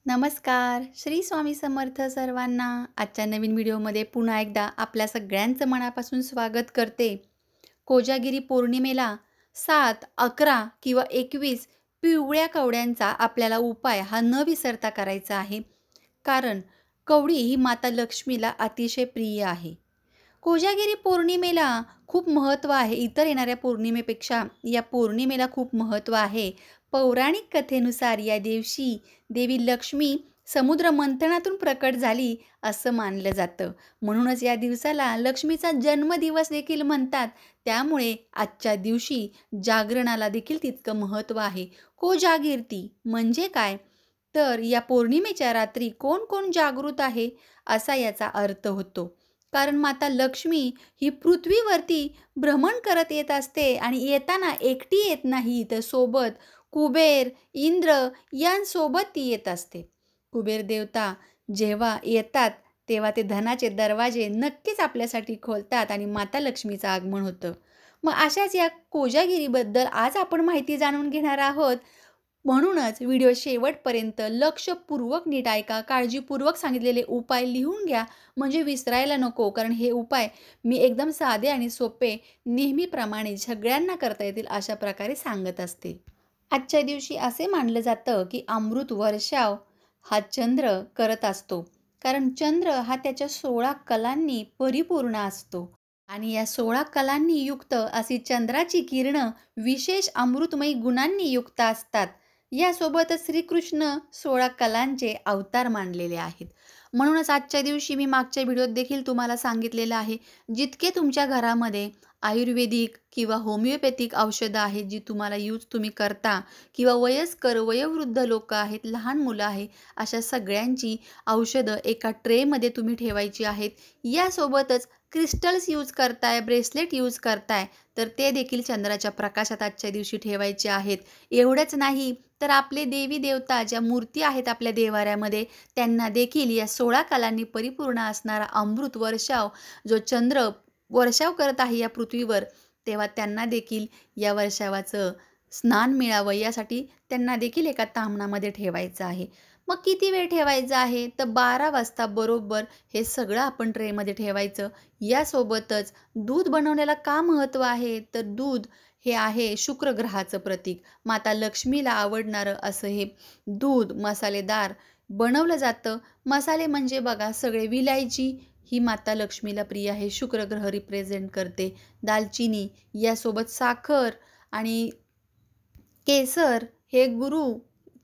नमस्कार. श्री स्वामी समर्थ सर्वांना. आजच्या नवीन व्हिडिओमध्ये पुन्हा एकदा आपल्या सगळ्यांचं मनापासून स्वागत करते. कोजागिरी पौर्णिमेला 7, 11 किंवा 21 पिवळ्या कवड्यांचा आपल्याला उपाय हा न विसरता करायचा आहे. कारण कवडी ही माता लक्ष्मीला अतिशय प्रिय आहे. कोजागिरी पौर्णिमेला खूप महत्त्व आहे. इतर येणाऱ्या पौर्णिमेपेक्षा या पौर्णिमेला खूप महत्त्व आहे. पौराणिक कथेनुसार या दिवशी देवी लक्ष्मी समुद्र मंथनातून प्रकट झाली असं मानलं जातं. म्हणूनच या दिवसाला लक्ष्मीचा जन्मदिवस देखील म्हणतात. त्यामुळे आजच्या दिवशी जागरणाला देखील तितकं महत्त्व आहे. कोजागिरती म्हणजे काय? तर या पौर्णिमेच्या रात्री कोण कोण जागृत आहे असा याचा अर्थ होतो. कारण माता लक्ष्मी ही पृथ्वीवरती भ्रमण करत येत असते आणि येताना एकटी येत नाही, तर सोबत कुबेर, इंद्र यांसोबत ती येत असते. कुबेर देवता जेव्हा येतात तेव्हा ते धनाचे दरवाजे नक्कीच आपल्यासाठी खोलतात आणि माता लक्ष्मीचं आगमन होतं. मग अशाच या कोजागिरीबद्दल आज आपण माहिती जाणून घेणार आहोत. म्हणूनच व्हिडिओ शेवटपर्यंत लक्षपूर्वक नीट ऐका. काळजीपूर्वक सांगितलेले उपाय लिहून घ्या म्हणजे विसरायला नको. कारण हे उपाय मी एकदम साधे आणि सोपे नेहमीप्रमाणे सगळ्यांना करता येतील अशा प्रकारे सांगत असते. आजच्या दिवशी असे मानलं जातं की अमृत वर्षाव हा चंद्र करत असतो. कारण चंद्र हा त्याच्या 16 कलांनी परिपूर्ण असतो आणि या 16 कलांनी युक्त अशी चंद्राची किरणं विशेष अमृतमयी गुणांनी युक्त असतात. यासोबतच श्रीकृष्ण 16 कलांचे अवतार मानलेले आहेत. म्हणूनच आजच्या दिवशी मी मागच्या व्हिडिओत देखील तुम्हाला सांगितलेलं आहे, जितके तुमच्या घरामध्ये आयुर्वेदिक किंवा होमिओपॅथिक औषधं आहेत जी तुम्हाला तुम्ही करता किंवा वयस्कर वयोवृद्ध लोक आहेत, लहान मुलं आहे, अशा सगळ्यांची औषधं एका ट्रेमध्ये तुम्ही ठेवायची आहेत. यासोबतच क्रिस्टल्स यूज करताय, ब्रेसलेट यूज करताय, तर ते देखील चंद्राच्या प्रकाशात आजच्या दिवशी ठेवायचे आहेत. एवढंच नाही तर आपले देवी देवता ज्या मूर्ती आहेत आपल्या देवाऱ्यामध्ये, त्यांना देखील या 16 कलांनी परिपूर्ण असणारा अमृत वर्षाव जो चंद्र वर्षाव करत आहे या पृथ्वीवर, तेव्हा त्यांना देखील या वर्षावाचं स्नान मिळावं यासाठी त्यांना देखील एका ताम्हणामध्ये ठेवायचं आहे. मग किती वेळ ठेवायचं आहे? तर 12 वाजता बरोबर हे सगळं आपण ट्रेमध्ये ठेवायचं. यासोबतच दूध बनवण्याला का महत्त्व आहे? तर दूध हे आहे शुक्र ग्रहाचं प्रतीक. माता लक्ष्मीला आवडणारं असं हे दूध मसालेदार बनवलं जातं. मसाले म्हणजे बघा सगळे विलायची ही माता लक्ष्मीला प्रिय आहे. शुक्र ग्रह रिप्रेझेंट करते. दालचिनी यासोबत साखर आणि केसर हे गुरु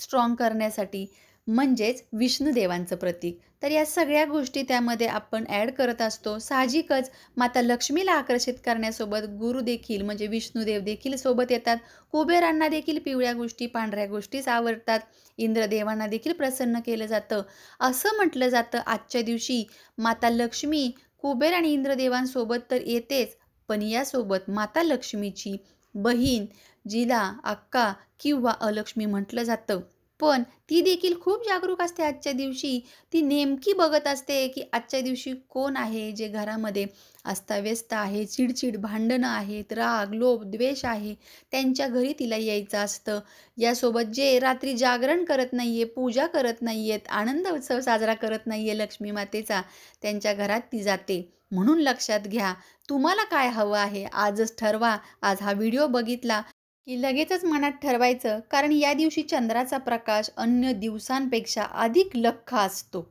स्ट्रॉंग करण्यासाठी म्हणजेच विष्णुदेवांचं प्रतीक. तर या सगळ्या गोष्टी त्यामध्ये आपण ॲड करत असतो. साहजिकच माता लक्ष्मीला आकर्षित करण्यासोबत गुरु देखील म्हणजे विष्णुदेव देखील सोबत येतात. कुबेरांना देखील पिवळ्या गोष्टी, पांढऱ्या गोष्टीच आवडतात. इंद्रदेवांना देखील प्रसन्न केलं जातं. असं म्हटलं जातं आजच्या दिवशी माता लक्ष्मी कुबेर आणि इंद्रदेवांसोबत तर येतेच, पण यासोबत माता लक्ष्मीची बहीण जिला अक्का किंवा अलक्ष्मी म्हटलं जातं, पण ती देखील खूप जागरूक असते आजच्या दिवशी. ती नेमकी बघत असते की आजच्या दिवशी कोण आहे जे घरामध्ये अस्ताव्यस्त आहे, चिडचिड, भांडणं आहेत, राग, लोभ, द्वेष आहे, त्यांच्या घरी तिला यायचं असतं. यासोबत जे रात्री जागरण करत नाही आहे, पूजा करत नाही आहेत, आनंद उत्सव साजरा करत नाही आहे लक्ष्मी मातेचा, त्यांच्या घरात ती जाते. म्हणून लक्षात घ्या, तुम्हाला काय हवं आहे आजच ठरवा. आज हा व्हिडिओ बघितला की लगेचच मनात ठरवायचं. कारण या दिवशी चंद्राचा प्रकाश अन्य दिवसांपेक्षा अधिक लख्ख असतो.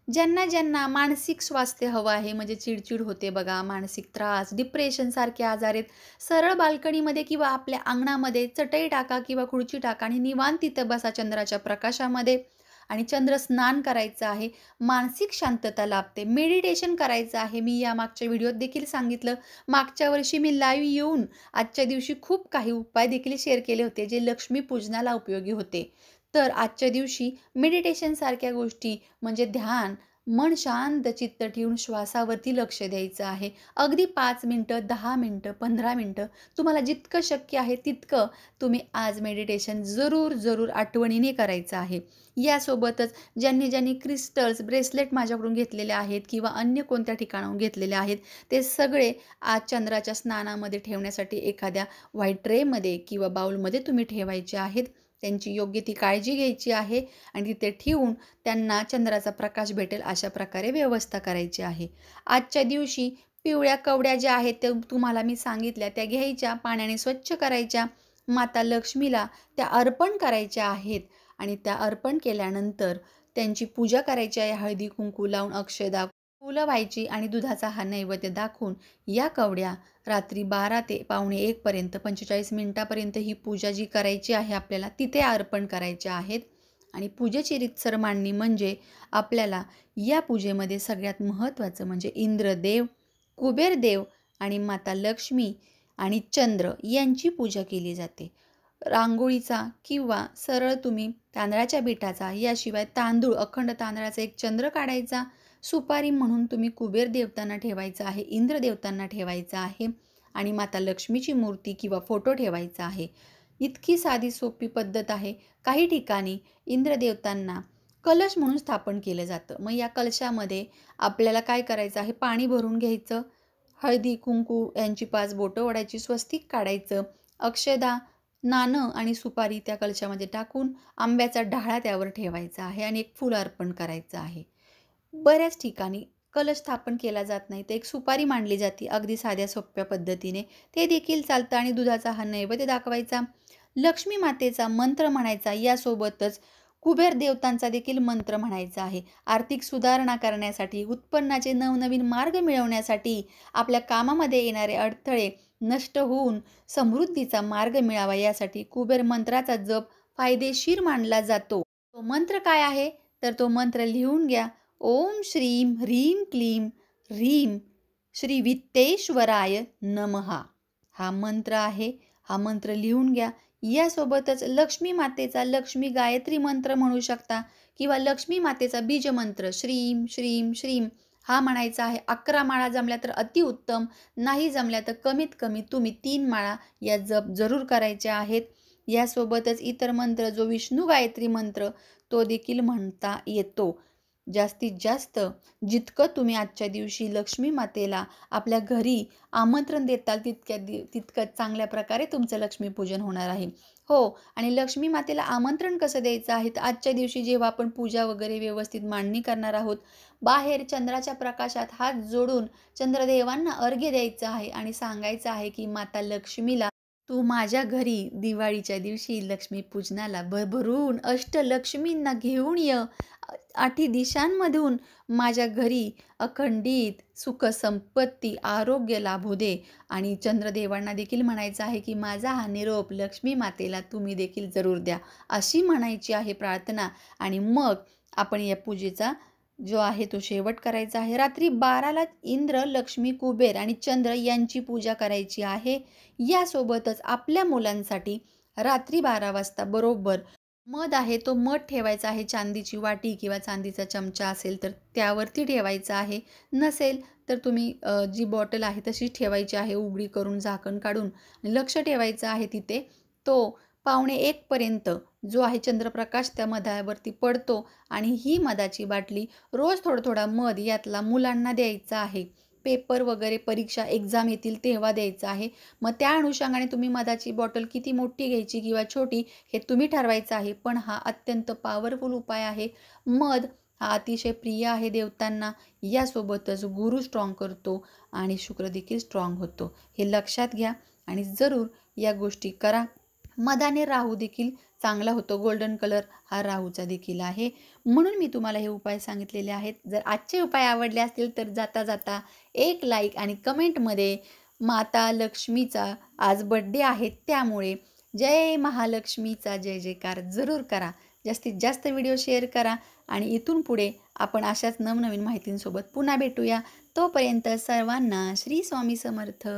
ज्यांना ज्यांना मानसिक स्वास्थ्य हवं आहे म्हणजे चिडचिड होते बघा, मानसिक त्रास, डिप्रेशनसारखे आजार आहेत, सरळ बाल्कनीमध्ये किंवा आपल्या अंगणामध्ये चटई टाका किंवा खुर्ची टाका आणि निवांत तिथं बसा चंद्राच्या प्रकाशामध्ये आणि चंद्र स्नान करायचं आहे. मानसिक शांतता लाभते. मेडिटेशन करायचं आहे. मी या मागच्या व्हिडिओत देखील सांगितलं. मागच्या वर्षी मी लाईव्ह येऊन आजच्या दिवशी खूप काही उपाय देखील शेअर केले होते जे लक्ष्मी पूजनाला उपयोगी होते. तर आजच्या दिवशी मेडिटेशनसारख्या गोष्टी म्हणजे ध्यान, मन शांत चित्त ठेवून श्वासावरती लक्ष द्यायचं आहे. अगदी 5 मिनिटं, 10 मिनिटं, 15 मिनिटं तुम्हाला जितकं शक्य आहे तितकं तुम्ही आज मेडिटेशन जरूर आठवणीने करायचं आहे. यासोबतच ज्यांनी ज्यांनी क्रिस्टल्स, ब्रेसलेट माझ्याकडून घेतलेले आहेत किंवा अन्य कोणत्या ठिकाणाहून घेतलेले आहेत, ते सगळे आज चंद्राच्या स्नानामध्ये ठेवण्यासाठी एखाद्या व्हाईट ट्रेमध्ये किंवा बाउलमध्ये तुम्ही ठेवायचे आहेत. त्यांची योग्य ती काळजी घ्यायची आहे आणि तिथे ठेवून त्यांना चंद्राचा प्रकाश भेटेल अशा प्रकारे व्यवस्था करायची आहे. आजच्या दिवशी पिवळ्या कवड्या ज्या आहेत त्या तुम्हाला मी सांगितल्या त्या घ्यायच्या, पाण्याने स्वच्छ करायच्या, माता लक्ष्मीला त्या अर्पण करायच्या आहेत आणि त्या अर्पण केल्यानंतर त्यांची पूजा करायची आहे. हळदी कुंकू लावून अक्षदा फुलं व्हायची आणि दुधाचा हा नैवेद्य दाखवून या कवड्या रात्री 12 ते पावणे 1 पर्यंत 45 मिनिटापर्यंत ही पूजा जी करायची आहे आपल्याला तिथे अर्पण करायच्या आहेत. आणि पूजेची रीतसर मांडणी म्हणजे आपल्याला या पूजेमध्ये सगळ्यात महत्त्वाचं म्हणजे इंद्रदेव, कुबेरदेव आणि माता लक्ष्मी आणि चंद्र यांची पूजा केली जाते. रांगोळीचा किंवा सरळ तुम्ही तांदळाच्या पिठाचा याशिवाय तांदूळ अखंड तांदळाचा एक चंद्र काढायचा. सुपारी म्हणून तुम्ही कुबेर देवतांना ठेवायचं आहे, इंद्र देवतांना ठेवायचं आहे आणि माता लक्ष्मीची मूर्ती किंवा फोटो ठेवायचा आहे. इतकी साधी सोपी पद्धत आहे. काही ठिकाणी इंद्र देवतांना कलश म्हणून स्थापन केलं जातं. मग या कलशामध्ये आपल्याला काय करायचं आहे, पाणी भरून घ्यायचं, हळदी कुंकू यांची 5 बोटं ओढायची, स्वस्तिक काढायचं, अक्षदा, नाणं आणि सुपारी त्या कलशामध्ये टाकून आंब्याचा डहाळा त्यावर ठेवायचा आहे आणि एक फूल अर्पण करायचं आहे. बऱ्याच ठिकाणी कलश स्थापन केला जात नाही, तर एक सुपारी मांडली जाते अगदी साध्या सोप्या पद्धतीने, ते देखील चालतं आणि दुधाचा हा नैवेद्य दाखवायचा. लक्ष्मी मातेचा मंत्र म्हणायचा, यासोबतच कुबेर देवतांचा देखील मंत्र म्हणायचा आहे. आर्थिक सुधारणा करण्यासाठी, उत्पन्नाचे नवनवीन मार्ग मिळवण्यासाठी, आपल्या कामामध्ये येणारे अडथळे नष्ट होऊन समृद्धीचा मार्ग मिळावा यासाठी कुबेर मंत्राचा जप फायदेशीर मानला जातो. तो मंत्र काय आहे तर तो मंत्र लिहून घ्या. ओम श्रीम ह्रीम क्लीम ह्रीम श्री वित्तेश्वराय नमः हा मंत्र आहे. हा मंत्र लिहून घ्या. यासोबतच लक्ष्मी मातेचा लक्ष्मी गायत्री मंत्र म्हणू शकता किंवा लक्ष्मी मातेचा बीज मंत्र श्रीम श्रीम श्रीम हा म्हणायचा आहे. 11 माळा जमल्या तर अतिउत्तम, नाही जमल्या तर कमीत कमी तुम्ही 3 माळा या जप जरूर करायच्या आहेत. यासोबतच इतर मंत्र जो विष्णू गायत्री मंत्र तो देखील म्हणता येतो. जास्तीत जास्त जितकं तुम्ही आजच्या दिवशी लक्ष्मी मातेला आपल्या घरी आमंत्रण देताल तितकं चांगल्या प्रकारे तुमचं लक्ष्मीपूजन होणार आहे. हो, आणि लक्ष्मी मातेला आमंत्रण कसं द्यायचं आहे तर आजच्या दिवशी जेव्हा आपण पूजा वगैरे व्यवस्थित मांडणी करणार आहोत, बाहेर चंद्राच्या प्रकाशात हात जोडून चंद्रदेवांना अर्घ्य द्यायचं आहे आणि सांगायचं आहे की माता लक्ष्मीला तू माझ्या घरी दिवाळीच्या दिवशी लक्ष्मीपूजनाला भरभरून अष्टलक्ष्मींना घेऊन ये. 8 दिशांमधून माझ्या घरी अखंडित सुख संपत्ती आरोग्य लाभू दे. आणि चंद्रदेवांना देखील म्हणायचं आहे की माझा हा निरोप लक्ष्मी मातेला तुम्ही देखील जरूर द्या, अशी म्हणायची आहे प्रार्थना. आणि मग आपण या पूजेचा जो आहे तो शेवट करायचा आहे. रात्री 12ला इंद्र, लक्ष्मी, कुबेर आणि चंद्र यांची पूजा करायची आहे. यासोबतच आपल्या मुलांसाठी रात्री 12 वाजता बरोबर मध आहे तो मध ठेवायचा आहे. चांदीची वाटी किंवा चांदीचा चमचा असेल तर त्यावरती ठेवायचा आहे. नसेल तर तुम्ही जी बॉटल आहे तशीच ठेवायची आहे, उघडी करून झाकण काढून. लक्ष ठेवायचं आहे तिथे. तो पावणे 1 पर्यंत जो आहे चंद्रप्रकाश त्या मधावरती पडतो आणि ही मधाची बाटली रोज थोडा थोडा मध यातला मुलांना द्यायचा आहे. पेपर वगैरे परीक्षा एक्झाम येतील तेव्हा द्यायचं आहे. मग त्या अनुषंगाने तुम्ही मधाची बॉटल किती मोठी घ्यायची किंवा छोटी हे तुम्ही ठरवायचं आहे. पण हा अत्यंत पॉवरफुल उपाय आहे. मध हा अतिशय प्रिय आहे देवतांना. यासोबतच गुरु स्ट्रॉंग करतो आणि शुक्र देखील स्ट्रॉंग होतो. हे लक्षात घ्या आणि जरूर या गोष्टी करा. मधाने राहू देखील चांगला होतो. गोल्डन कलर हा राहूचा देखील आहे. म्हणून मी तुम्हाला हे उपाय सांगितलेले आहेत. जर आजचे उपाय आवडले असतील तर जाता जाता एक लाईक आणि कमेंटमध्ये माता लक्ष्मीचा आज बड्डे आहे त्यामुळे जय महालक्ष्मीचा जय जयकार जरूर करा. जास्तीत जास्त व्हिडिओ शेअर करा आणि इथून पुढे आपण अशाच नवनवीन माहितींसोबत पुन्हा भेटूया. तोपर्यंत सर्वांना श्री स्वामी समर्थ.